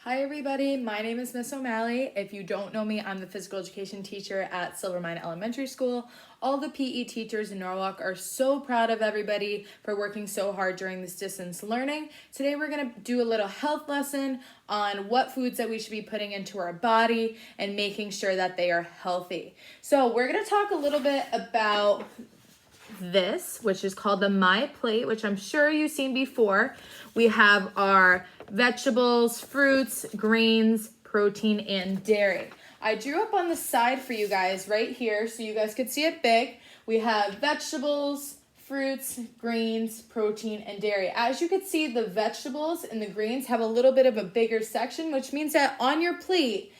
Hi everybody, my name is Miss O'Malley. If you don't know me, I'm the physical education teacher at Silvermine Elementary School. All the PE teachers in Norwalk are so proud of everybody for working so hard during this distance learning. Today we're going to do a little health lesson on what foods that we should be putting into our body and making sure that they are healthy. So we're going to talk a little bit about this, which is called the My Plate, which I'm sure you've seen before. We have our vegetables, fruits, grains, protein, and dairy. I drew up on the side for you guys right here so you guys could see it big. We have vegetables, fruits, grains, protein, and dairy. As you can see, the vegetables and the grains have a little bit of a bigger section, which means that on your plate,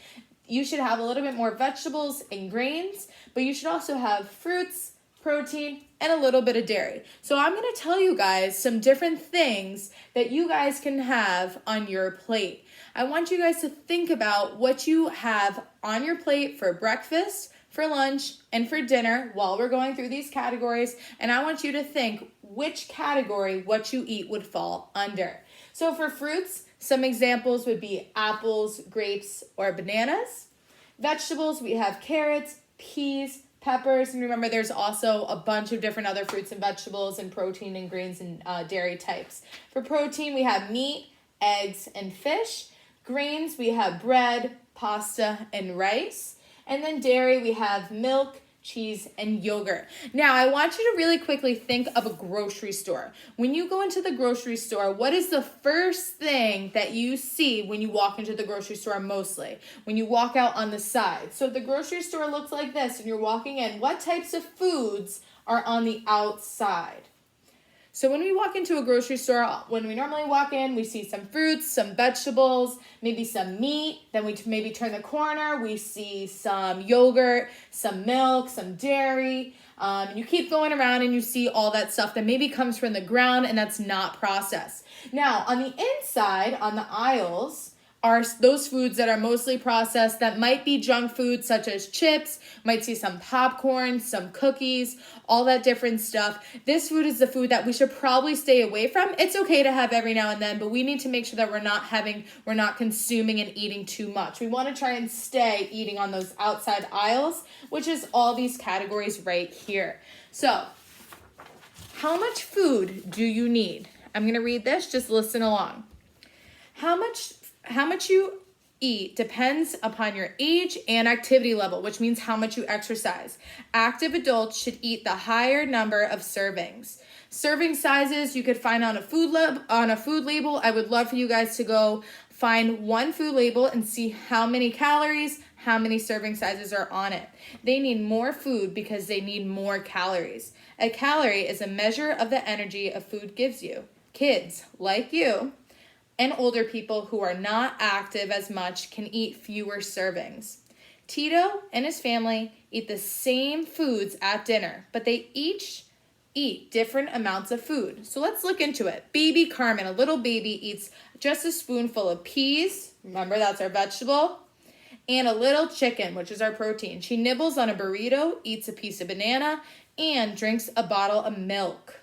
you should have a little bit more vegetables and grains, but you should also have fruits, protein, and a little bit of dairy. So I'm going to tell you guys some different things that you guys can have on your plate. I want you guys to think about what you have on your plate for breakfast, for lunch, and for dinner while we're going through these categories. And I want you to think which category what you eat would fall under. So for fruits, some examples would be apples, grapes, or bananas. Vegetables, we have carrots, peas, peppers, and remember there's also a bunch of different other fruits and vegetables and protein and grains and dairy types. For protein, we have meat, eggs, and fish. Grains, we have bread, pasta, and rice. And then dairy, we have milk, cheese, and yogurt. Now, I want you to really quickly think of a grocery store. When you go into the grocery store, what is the first thing that you see when you walk into the grocery store mostly? When you walk out on the side. So if the grocery store looks like this and you're walking in, what types of foods are on the outside? So when we walk into a grocery store, when we normally walk in, we see some fruits, some vegetables, maybe some meat. Then we maybe turn the corner, we see some yogurt, some milk, some dairy. And you keep going around and you see all that stuff that maybe comes from the ground and that's not processed. Now, on the inside, on the aisles, are those foods that are mostly processed that might be junk food such as chips, might see some popcorn, some cookies, all that different stuff. This food is the food that we should probably stay away from. It's okay to have every now and then, but we need to make sure that we're not consuming and eating too much. We want to try and stay eating on those outside aisles, which is all these categories right here. So, how much food do you need? I'm going to read this, just listen along. How much you eat depends upon your age and activity level, which means how much you exercise. Active adults should eat the higher number of servings. Serving sizes you could find on a food label. I would love for you guys to go find one food label and see how many calories, how many serving sizes are on it. They need more food because they need more calories. A calorie is a measure of the energy a food gives you. Kids, like you, and older people who are not active as much can eat fewer servings. Tito and his family eat the same foods at dinner, but they each eat different amounts of food. So let's look into it. Baby Carmen, a little baby, eats just a spoonful of peas. Remember, that's our vegetable. And a little chicken, which is our protein. She nibbles on a burrito, eats a piece of banana, and drinks a bottle of milk.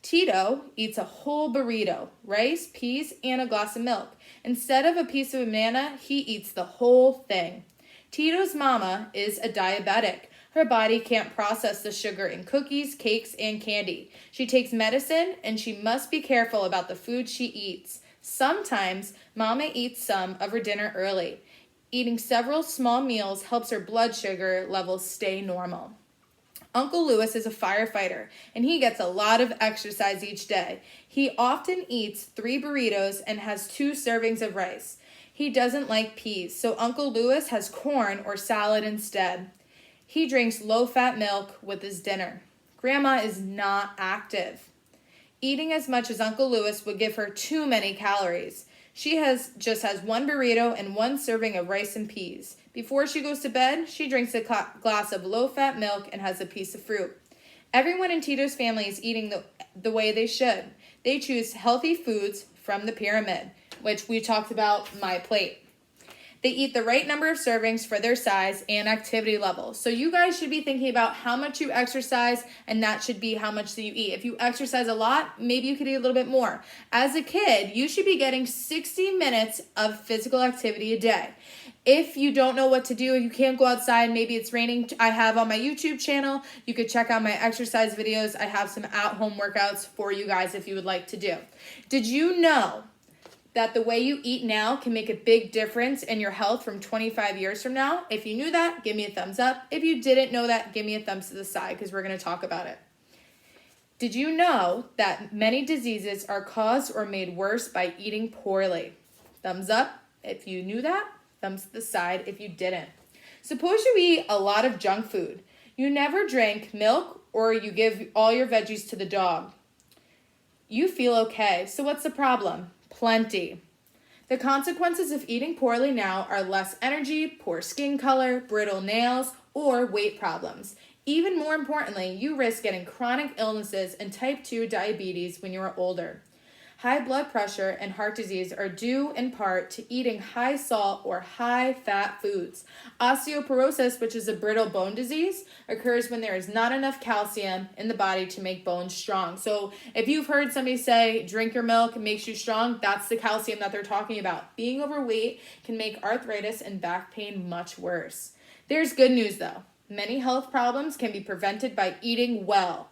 Tito eats a whole burrito, rice, peas, and a glass of milk. Instead of a piece of banana, he eats the whole thing. Tito's mama is a diabetic. Her body can't process the sugar in cookies, cakes, and candy. She takes medicine, and she must be careful about the food she eats. Sometimes, mama eats some of her dinner early. Eating several small meals helps her blood sugar levels stay normal. Uncle Lewis is a firefighter, and he gets a lot of exercise each day. He often eats 3 burritos and has 2 servings of rice. He doesn't like peas, so Uncle Lewis has corn or salad instead. He drinks low-fat milk with his dinner. Grandma is not active. Eating as much as Uncle Lewis would give her too many calories. She just has 1 burrito and 1 serving of rice and peas. Before she goes to bed, she drinks a glass of low-fat milk and has a piece of fruit. Everyone in Tito's family is eating the way they should. They choose healthy foods from the pyramid, which we talked about, My Plate. They eat the right number of servings for their size and activity level. So you guys should be thinking about how much you exercise, and that should be how much that you eat. If you exercise a lot, maybe you could eat a little bit more. As a kid, you should be getting 60 minutes of physical activity a day. If you don't know what to do, you can't go outside, maybe it's raining, I have on my YouTube channel, you could check out my exercise videos. I have some at-home workouts for you guys if you would like to do. Did you know that the way you eat now can make a big difference in your health from 25 years from now? If you knew that, give me a thumbs up. If you didn't know that, give me a thumbs to the side because we're going to talk about it. Did you know that many diseases are caused or made worse by eating poorly? Thumbs up if you knew that. Thumbs to the side if you didn't. Suppose you eat a lot of junk food. You never drink milk or you give all your veggies to the dog. You feel okay. So what's the problem? Plenty. The consequences of eating poorly now are less energy, poor skin color, brittle nails, or weight problems. Even more importantly, you risk getting chronic illnesses and type 2 diabetes when you are older. High blood pressure and heart disease are due in part to eating high salt or high fat foods. Osteoporosis, which is a brittle bone disease, occurs when there is not enough calcium in the body to make bones strong. So if you've heard somebody say, drink your milk, it makes you strong, that's the calcium that they're talking about. Being overweight can make arthritis and back pain much worse. There's good news though. Many health problems can be prevented by eating well.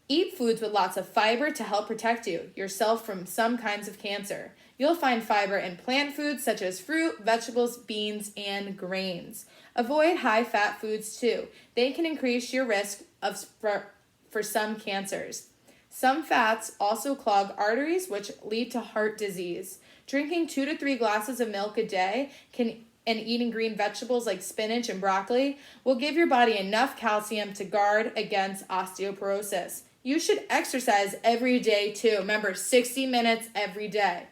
Eat foods with lots of fiber to help protect yourself from some kinds of cancer. You'll find fiber in plant foods such as fruit, vegetables, beans, and grains. Avoid high-fat foods too. They can increase your risk for some cancers. Some fats also clog arteries, which lead to heart disease. Drinking 2 to 3 glasses of milk a day and eating green vegetables like spinach and broccoli will give your body enough calcium to guard against osteoporosis. You should exercise every day too. Remember, 60 minutes every day.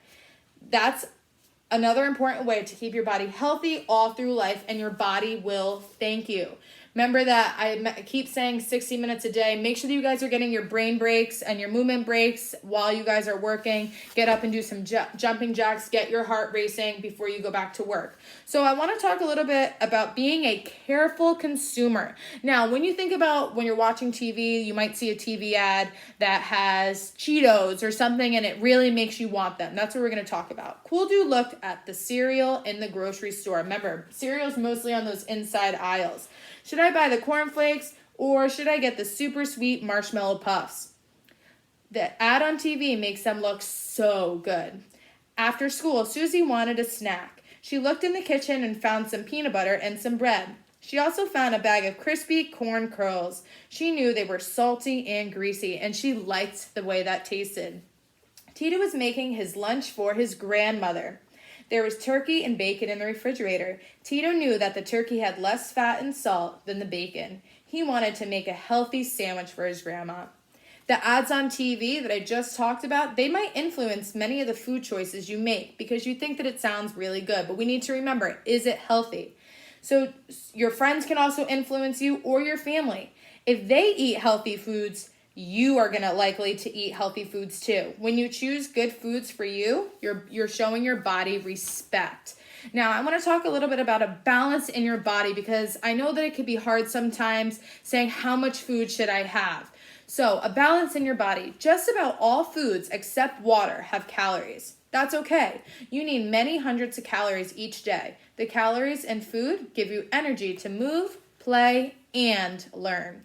That's another important way to keep your body healthy all through life, and your body will thank you. Remember that I keep saying 60 minutes a day. Make sure that you guys are getting your brain breaks and your movement breaks while you guys are working. Get up and do some jumping jacks. Get your heart racing before you go back to work. So I want to talk a little bit about being a careful consumer. Now, when you think about when you're watching TV, you might see a TV ad that has Cheetos or something, and it really makes you want them. That's what we're going to talk about. Cool Dude looked at the cereal in the grocery store. Remember, cereal's mostly on those inside aisles. Should I buy the cornflakes or should I get the super sweet marshmallow puffs? The ad on TV makes them look so good. After school, Susie wanted a snack. She looked in the kitchen and found some peanut butter and some bread. She also found a bag of crispy corn curls. She knew they were salty and greasy, and she liked the way that tasted. Tito was making his lunch for his grandmother. There was turkey and bacon in the refrigerator. Tito knew that the turkey had less fat and salt than the bacon. He wanted to make a healthy sandwich for his grandma. The ads on TV that I just talked about, they might influence many of the food choices you make because you think that it sounds really good. But we need to remember, is it healthy? So your friends can also influence you, or your family. If they eat healthy foods, you are going to likely to eat healthy foods too. When you choose good foods for you, you're showing your body respect. Now, I want to talk a little bit about a balance in your body because I know that it can be hard sometimes saying how much food should I have. So, a balance in your body. Just about all foods except water have calories. That's okay. You need many hundreds of calories each day. The calories in food give you energy to move, play, and learn.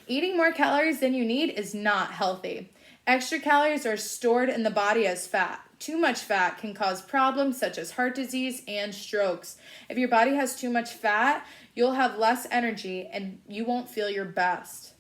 Eating more calories than you need is not healthy. Extra calories are stored in the body as fat. Too much fat can cause problems such as heart disease and strokes. If your body has too much fat, you'll have less energy and you won't feel your best.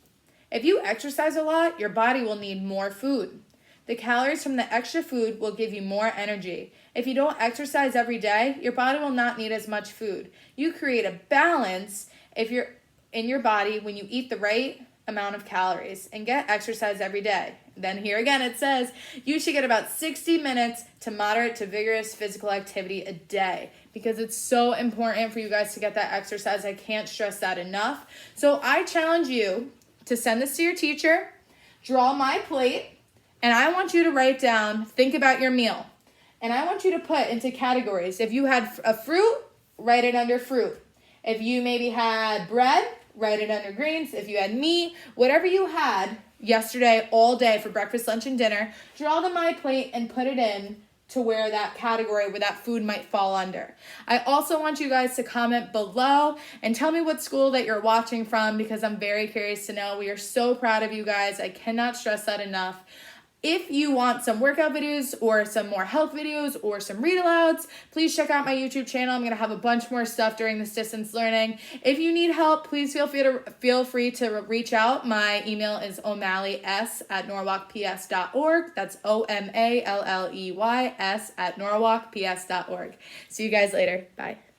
If you exercise a lot, your body will need more food. The calories from the extra food will give you more energy. If you don't exercise every day, your body will not need as much food. You create a balance in your body when you eat the right amount of calories and get exercise every day. Then here again it says you should get about 60 minutes to moderate to vigorous physical activity a day because it's so important for you guys to get that exercise. I can't stress that enough. So I challenge you to send this to your teacher, draw my plate, and I want you to write down, think about your meal. And I want you to put into categories. If you had a fruit, write it under fruit. If you maybe had bread, write it under greens. If you had meat, whatever you had yesterday all day for breakfast, lunch, and dinner, draw the My Plate and put it in to where that category, where that food might fall under. I also want you guys to comment below and tell me what school that you're watching from, because I'm very curious to know. We are so proud of you guys. I cannot stress that enough. If you want some workout videos or some more health videos or some read alouds, please check out my YouTube channel. I'm going to have a bunch more stuff during this distance learning. If you need help, please feel free to reach out. My email is omalleyS@norwalkps.org. That's OMALLEYS@norwalkps.org. See you guys later. Bye.